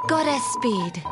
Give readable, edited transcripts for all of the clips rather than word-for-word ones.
Goddess speed.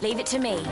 Leave it to me.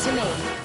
to me.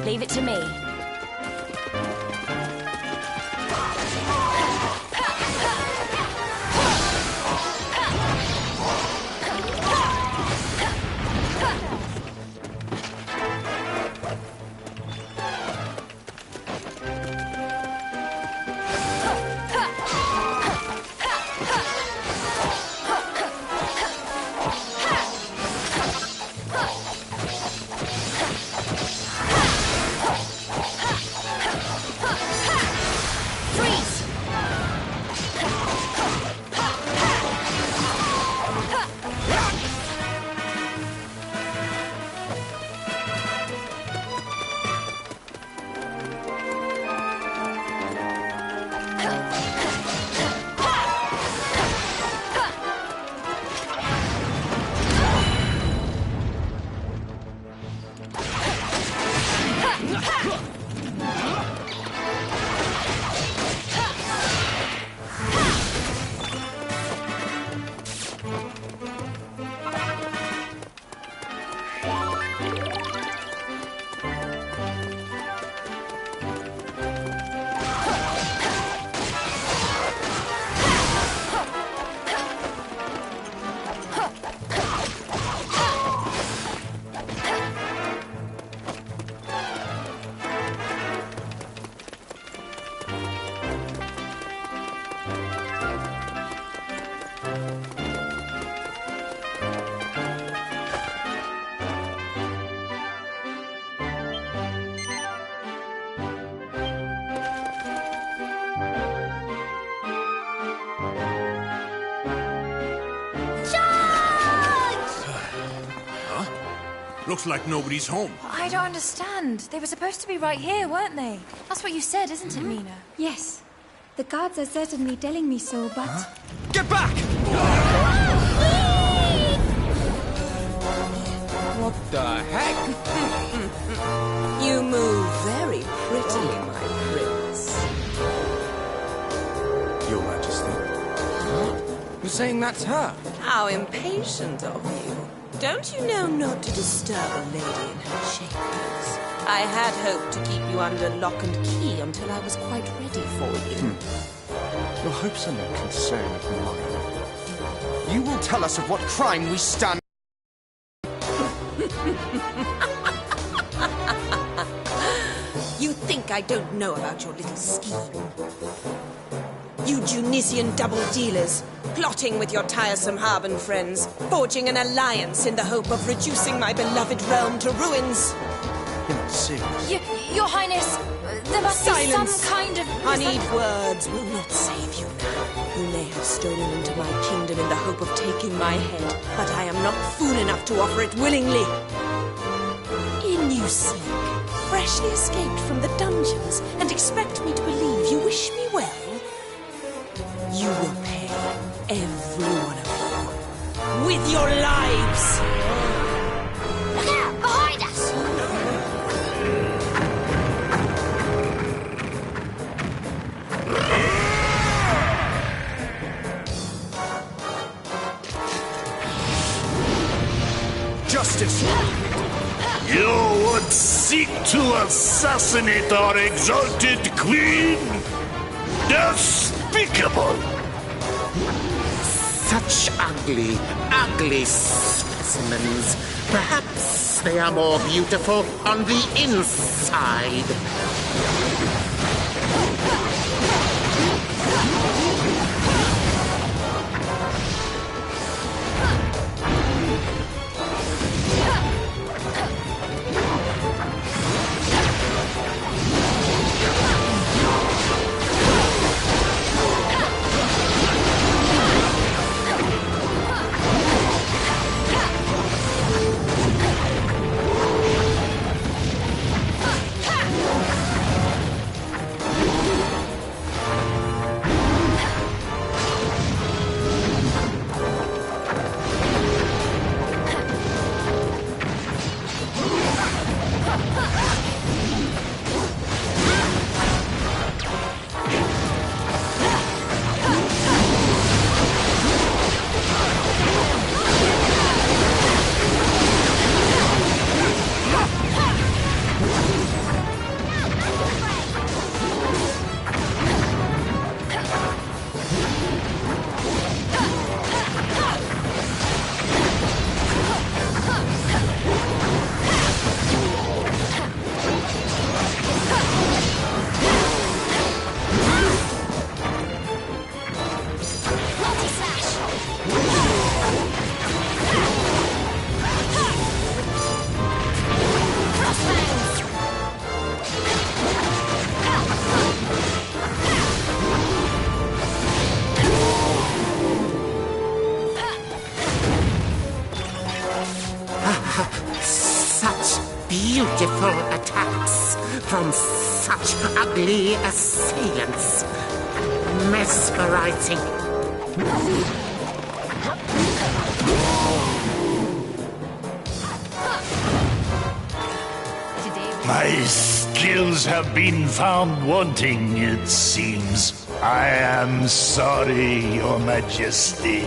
Leave it to me. Looks like nobody's home. I don't understand. They were supposed to be right here, weren't they? That's what you said, isn't it, Mina? Yes. The guards are certainly telling me so, but... Huh? Get back! What the heck? You move very prettily, my prince. Your Majesty. You're saying that's her? How impatient of you. Don't you know not to disturb a lady in her chambers? I had hoped to keep you under lock and key until I was quite ready for you. Your hopes are no concern of mine. You will tell us of what crime we stand... You think I don't know about your little scheme? You Junisian double dealers, plotting with your tiresome Harben friends, forging an alliance in the hope of reducing my beloved realm to ruins. You're not serious. Your Highness, there must be some kind of... Honeyed words will not save you now. You may have stolen into my kingdom in the hope of taking my head, but I am not fool enough to offer it willingly. In you sneak, freshly escaped from the dungeons, and expect me to believe you wish me well? You will pay, every one of you, with your lives! Look out! Behind us! Justice! You would seek to assassinate our exalted queen? Despicable! Such ugly, ugly specimens. Perhaps they are more beautiful on the inside. Such beautiful attacks from such ugly assailants. Mesmerizing. My skills have been found wanting, it seems. I am sorry, Your Majesty.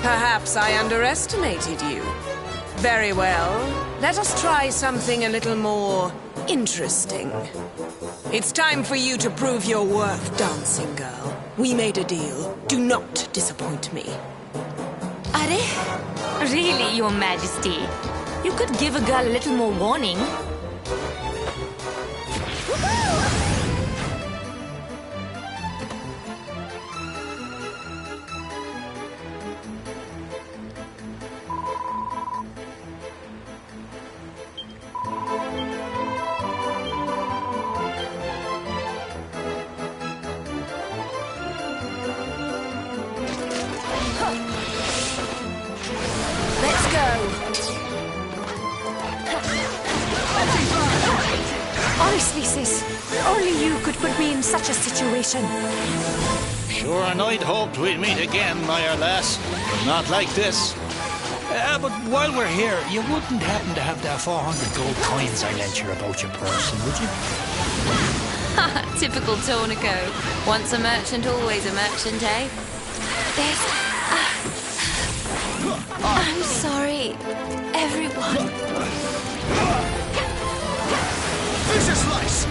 Perhaps I underestimated you. Very well. Let us try something a little more interesting. It's time for you to prove your worth, dancing girl. We made a deal. Do not disappoint me. Are really, Your Majesty? You could give a girl a little more warning. Let's go. Precisely, sis. Only you could put me in such a situation. Sure, and I'd hoped we'd meet again, Liar Lass. Not like this. But while we're here, you wouldn't happen to have that 400 gold coins I lent you about your person, would you? Typical Tornico. Once a merchant, always a merchant, eh? I'm sorry, everyone. Fisher slice!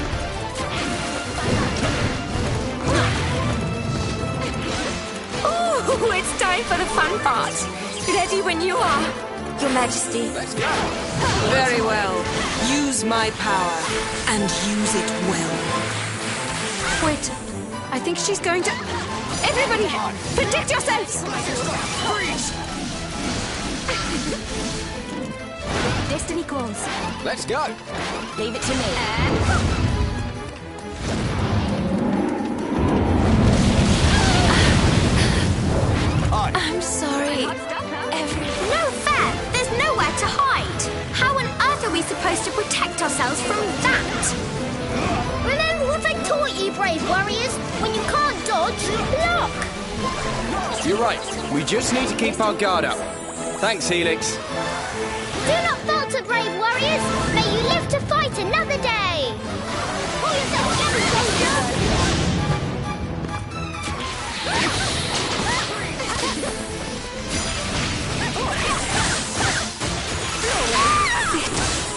Ooh, it's time for the fun part. Ready when you are, Your Majesty. Very well. Use my power, and use it well. Wait, I think she's going to... Everybody, protect yourselves! Freeze! Destiny calls. Let's go. Leave it to me. I'm sorry, everyone. No fair! There's nowhere to hide! How on earth are we supposed to protect ourselves from that? Remember what I taught you, brave warriors? When you can't dodge, block! You're right. We just need to keep our guard up. Thanks, Helix. Do not falter, brave warriors! May you live to fight another day! Pull yourself together, soldier!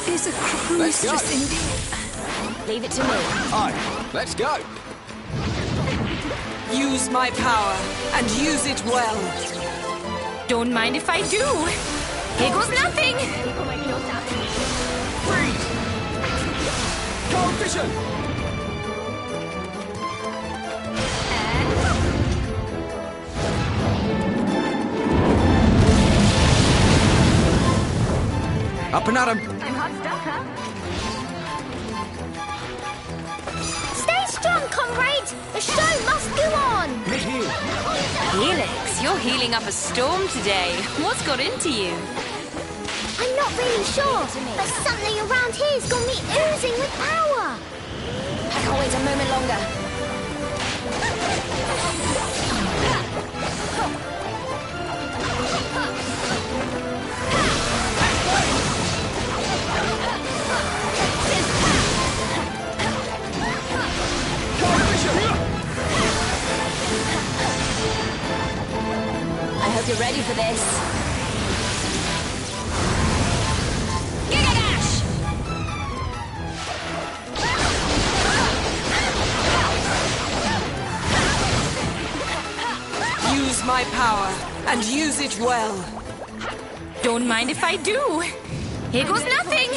Is a Let's go. mistress indeed. Leave it to me. Aye. Let's go. Use my power, and use it well. Don't mind if I do. Here goes nothing. Freeze! Cold vision! Up and at 'em. Stay strong, comrade! The show must go on! Helix, you're healing up a storm today. What's got into you? I'm not really sure, but something around here's got me oozing with power! I can't wait a moment longer. I hope you're ready for this. Gigadash! Use my power, and use it well. Don't mind if I do. Here goes nothing.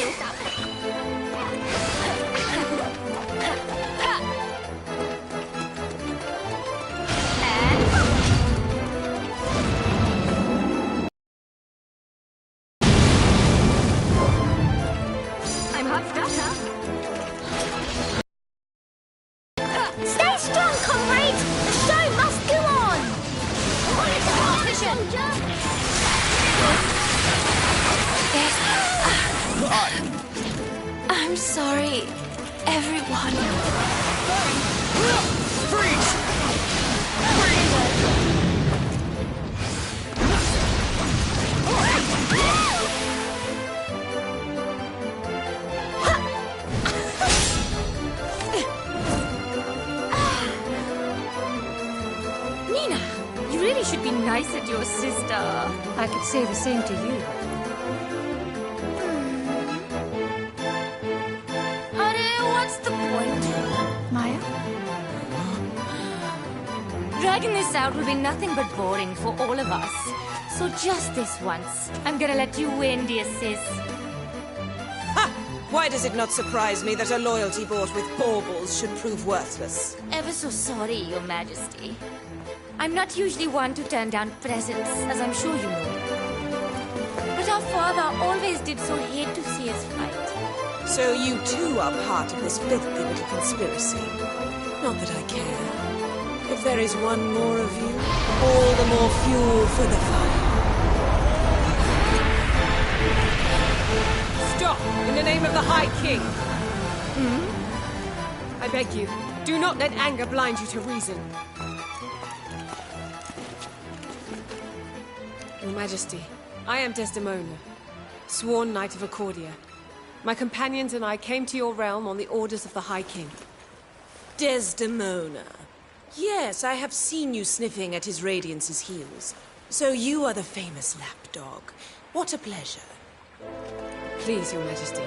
Stay strong, comrade! The show must go on! I'm sorry, everyone. Freeze! Nina, you really should be nice at your sister. I could say the same to you. What's the point? Maya? Dragging this out will be nothing but boring for all of us. So just this once, I'm gonna let you win, dear sis. Ha! Why does it not surprise me that a loyalty bought with baubles should prove worthless? Ever so sorry, Your Majesty. I'm not usually one to turn down presents, as I'm sure you know. But our father always did so hate to see us fight. So you too are part of this filthy little conspiracy. Not that I care. If there is one more of you, all the more fuel for the fire. Stop! In the name of the High King! I beg you, do not let anger blind you to reason. Your Majesty, I am Desdemona, sworn Knight of Accordia. My companions and I came to your realm on the orders of the High King. Desdemona. Yes, I have seen you sniffing at His Radiance's heels. So you are the famous lapdog. What a pleasure. Please, Your Majesty,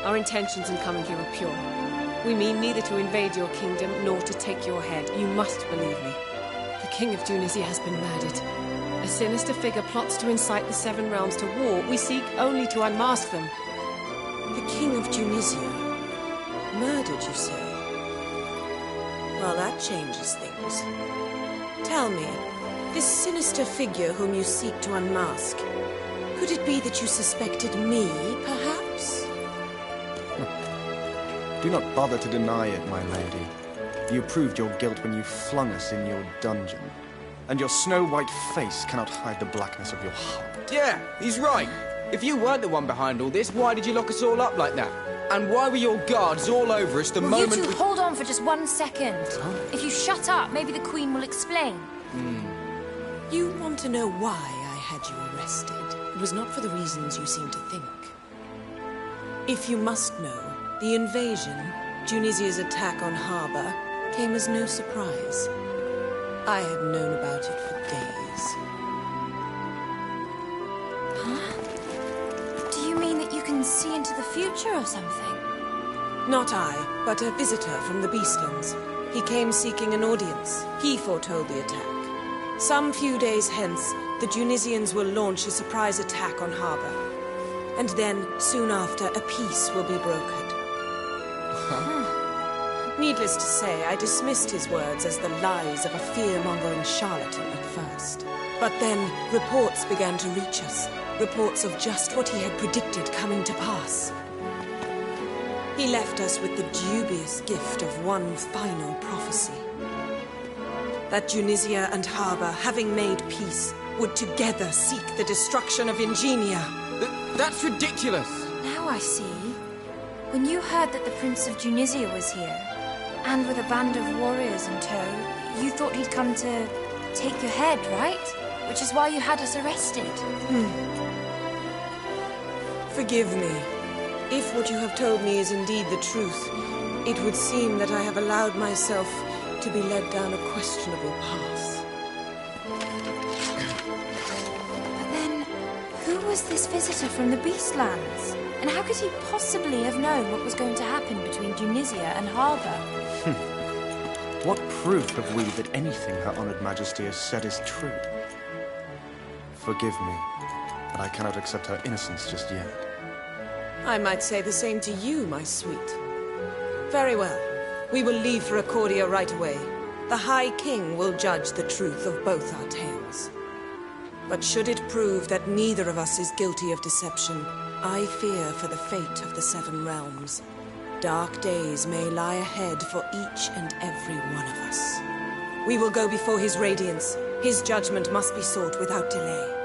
our intentions in coming here are pure. We mean neither to invade your kingdom nor to take your head. You must believe me. The King of Tunisia has been murdered. A sinister figure plots to incite the Seven Realms to war. We seek only to unmask them. The King of Tunisia? Murdered, you say? Well, that changes things. Tell me, this sinister figure whom you seek to unmask, could it be that you suspected me, perhaps? Do not bother to deny it, my lady. You proved your guilt when you flung us in your dungeon. And your snow-white face cannot hide the blackness of your heart. Yeah, he's right. If you weren't the one behind all this, why did you lock us all up like that? And why were your guards all over us the moment you two hold on for just 1 second. If you shut up, maybe the Queen will explain. You want to know why I had you arrested? It was not for the reasons you seem to think. If you must know, the invasion, Tunisia's attack on Harbor, came as no surprise. I had known about it for days. Huh? Do you mean that you can see into the future or something? Not I, but a visitor from the Beastlands. He came seeking an audience. He foretold the attack. Some few days hence, the Tunisians will launch a surprise attack on Harbor. And then, soon after, a peace will be brokered. Needless to say, I dismissed his words as the lies of a fear-mongering charlatan at first. But then, reports began to reach us. Reports of just what he had predicted coming to pass. He left us with the dubious gift of one final prophecy. That Tunisia and Harbor, having made peace, would together seek the destruction of Ingenia. That's ridiculous! Now I see. When you heard that the Prince of Tunisia was here, and with a band of warriors in tow, you thought he'd come to take your head, right? Which is why you had us arrested. Forgive me. If what you have told me is indeed the truth, it would seem that I have allowed myself to be led down a questionable path. But then, who was this visitor from the Beastlands? And how could he possibly have known what was going to happen between Tunisia and Harbor? What proof have we that anything Her Honored Majesty has said is true? Forgive me, but I cannot accept her innocence just yet. I might say the same to you, my sweet. Very well. We will leave for Accordia right away. The High King will judge the truth of both our tales. But should it prove that neither of us is guilty of deception, I fear for the fate of the Seven Realms. Dark days may lie ahead for each and every one of us. We will go before His Radiance. His judgment must be sought without delay.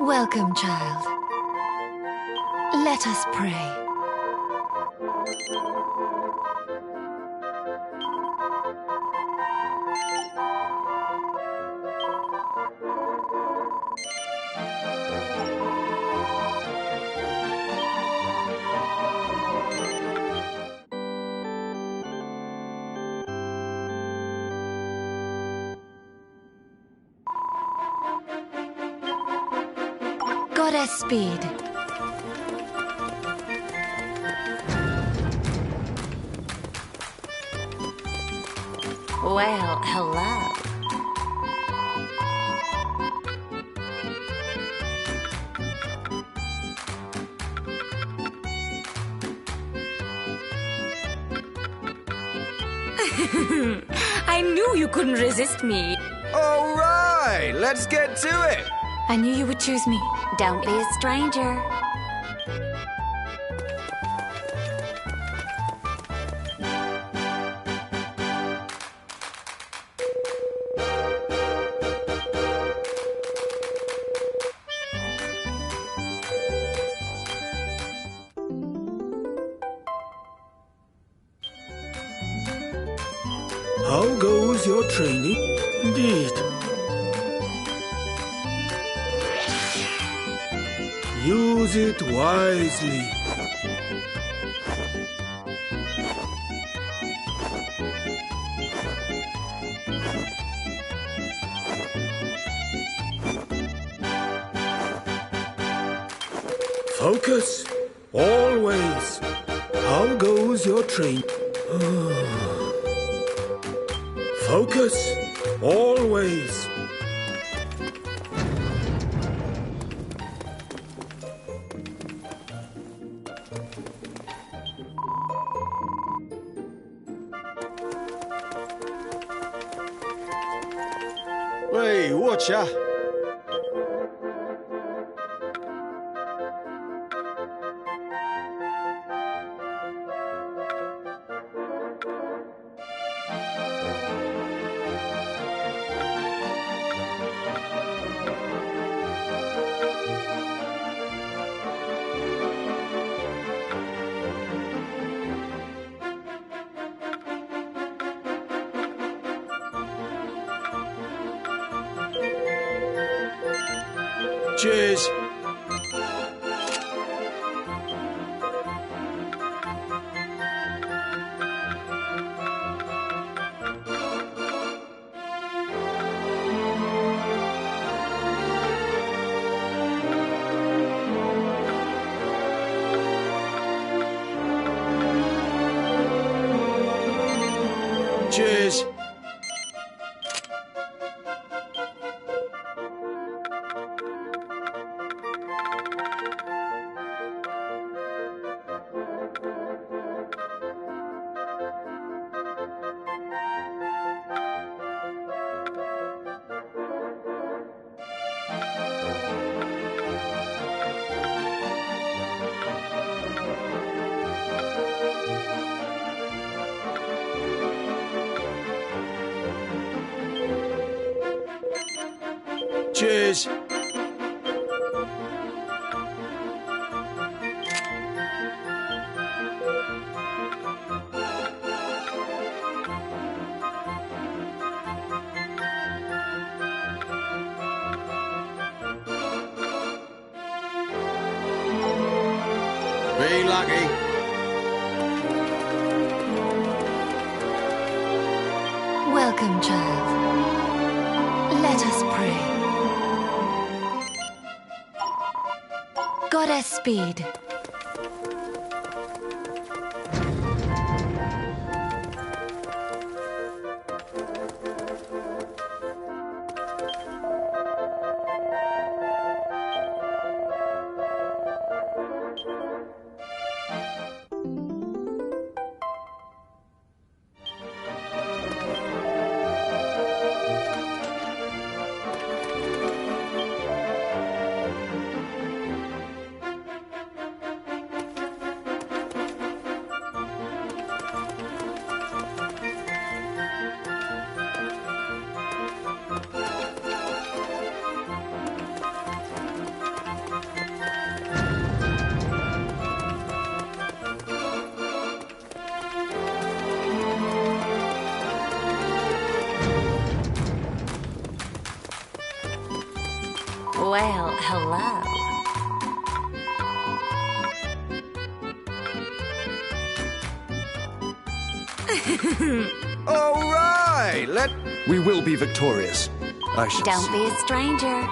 Welcome, child. Let us pray. Goddess speed. Well, hello. I knew you couldn't resist me. All right, let's get to it. I knew you would choose me. Don't be a stranger. How goes your training? Indeed. Use it wisely. Focus, always. How goes your training? Focus, always. Hey, watcha. Cheers. Cheers. Cheers. Be lucky. Welcome, child. Let us pray. Goddess speed. All right, We will be victorious. I shall Don't see. be a stranger.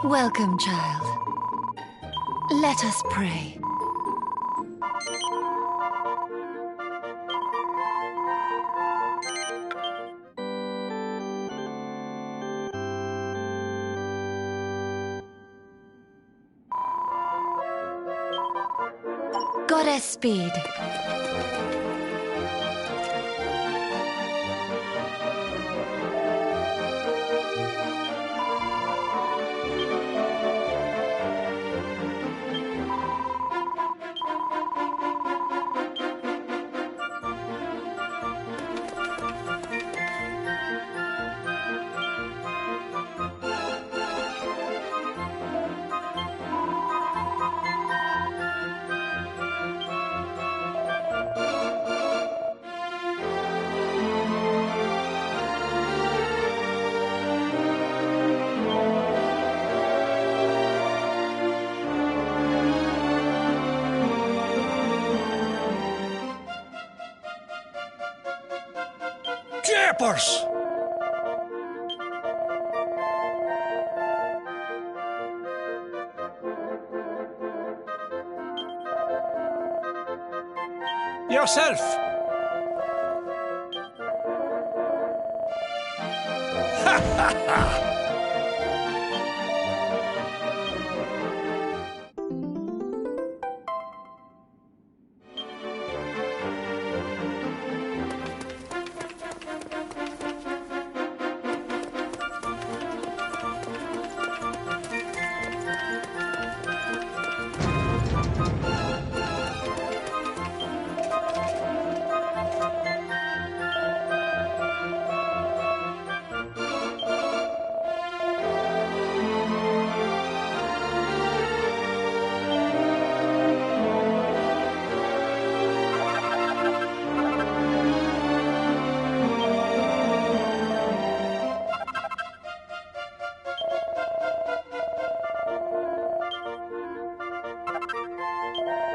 Welcome, child. Let us pray. Goddess speed. Jeepers! Yourself! Ha ha ha!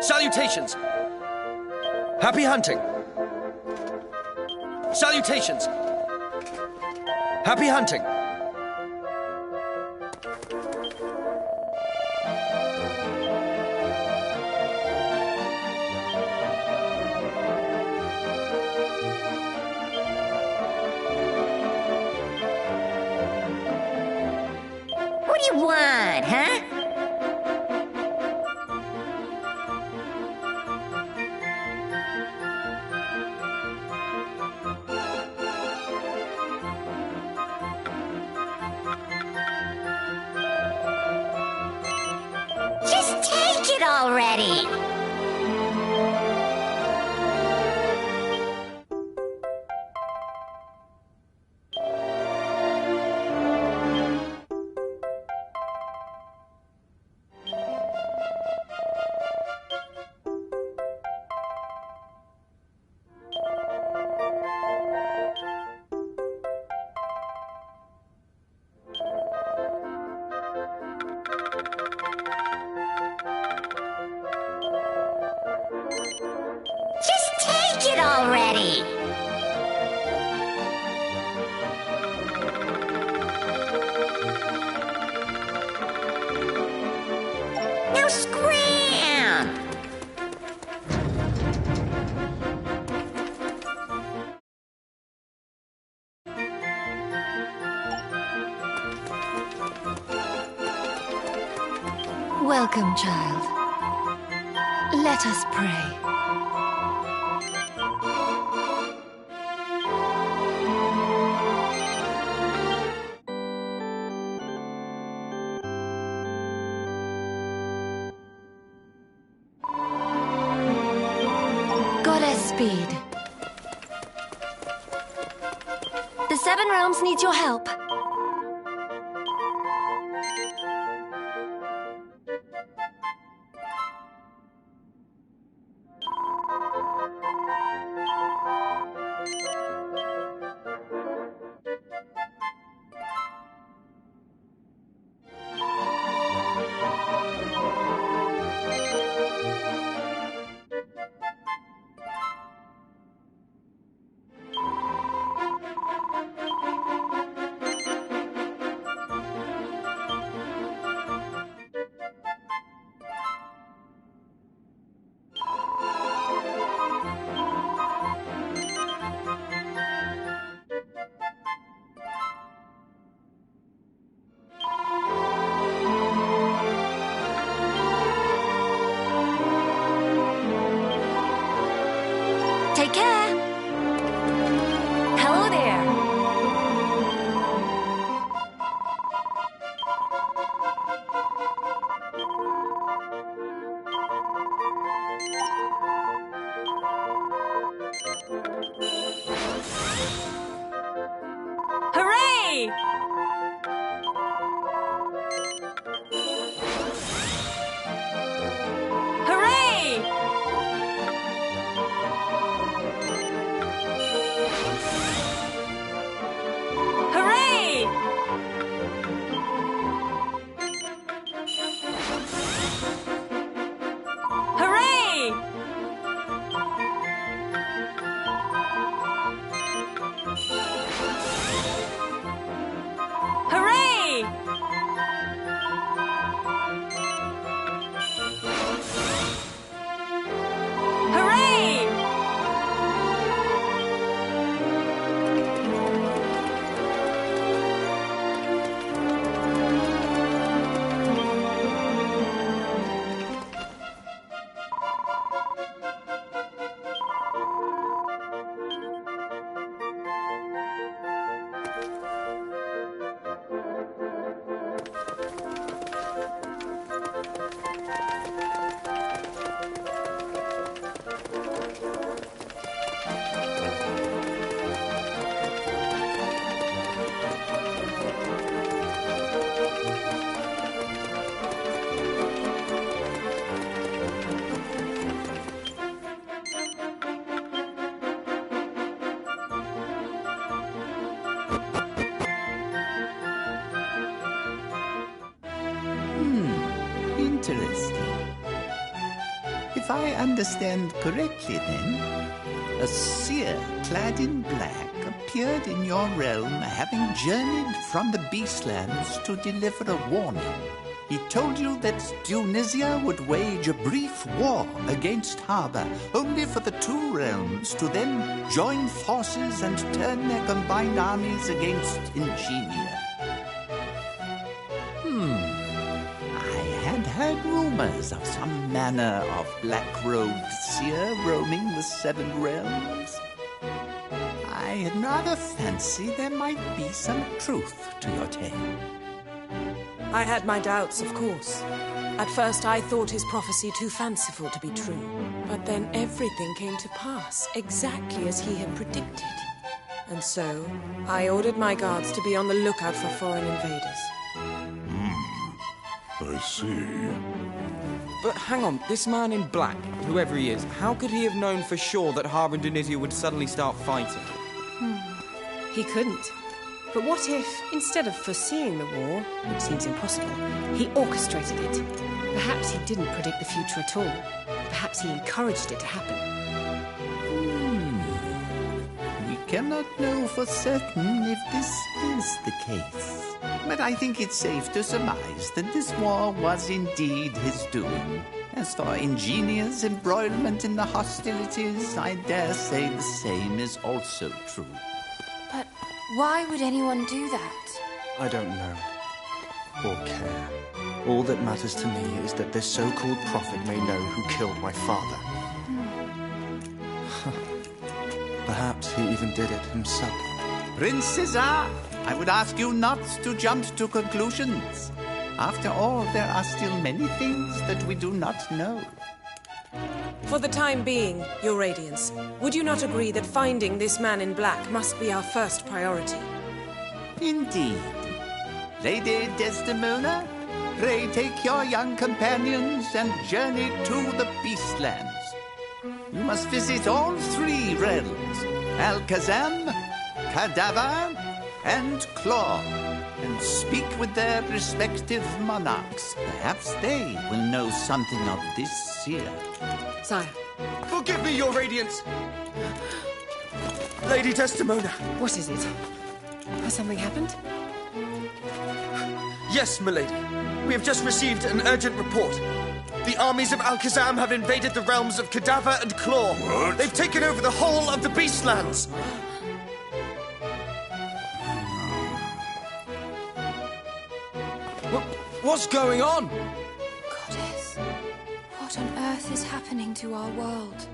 Salutations! Happy hunting! Salutations! Happy hunting! What do you want, huh? Just take it already! Just take it already! Now scram! Welcome, child. Let us pray. Goddess speed. The Seven Realms needs your help. Hooray! Hooray! Hooray! Hooray! Hooray! Hooray! Interesting. If I understand correctly, then, a seer clad in black appeared in your realm, having journeyed from the Beastlands to deliver a warning. He told you that Tunisia would wage a brief war against Harbour, only for the two realms to then join forces and turn their combined armies against Ingenia. I had heard rumors of some manner of black-robed seer roaming the seven realms. I had rather fancied there might be some truth to your tale. I had my doubts, of course. At first I thought his prophecy too fanciful to be true. But then everything came to pass, exactly as he had predicted. And so, I ordered my guards to be on the lookout for foreign invaders. I see. But hang on, this man in black, whoever he is, how could he have known for sure that Harbour and Tunisia would suddenly start fighting? He couldn't. But what if, instead of foreseeing the war, which seems impossible, he orchestrated it? Perhaps he didn't predict the future at all. Perhaps he encouraged it to happen. We cannot know for certain if this is the case. But I think it's safe to surmise that this war was indeed his doing. As for Ingenia's embroilment in the hostilities, I dare say the same is also true. But why would anyone do that? I don't know. Or care. All that matters to me is that this so-called prophet may know who killed my father. Perhaps he even did it himself. Prince Caesar, I would ask you not to jump to conclusions. After all, there are still many things that we do not know. For the time being, Your Radiance, would you not agree that finding this man in black must be our first priority? Indeed. Lady Desdemona, pray take your young companions and journey to the Beastlands. You must visit all three realms, Alakazam, Cadaver, and Claw, and speak with their respective monarchs. Perhaps they will know something of this seer. Sire. Forgive me, Your Radiance! Lady Desdemona! What is it? Has something happened? Yes, milady. We have just received an urgent report. The armies of Alakazam have invaded the realms of Cadaver and Claw. What? They've taken over the whole of the Beastlands. What's going on? Goddess, what on earth is happening to our world?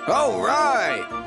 All right!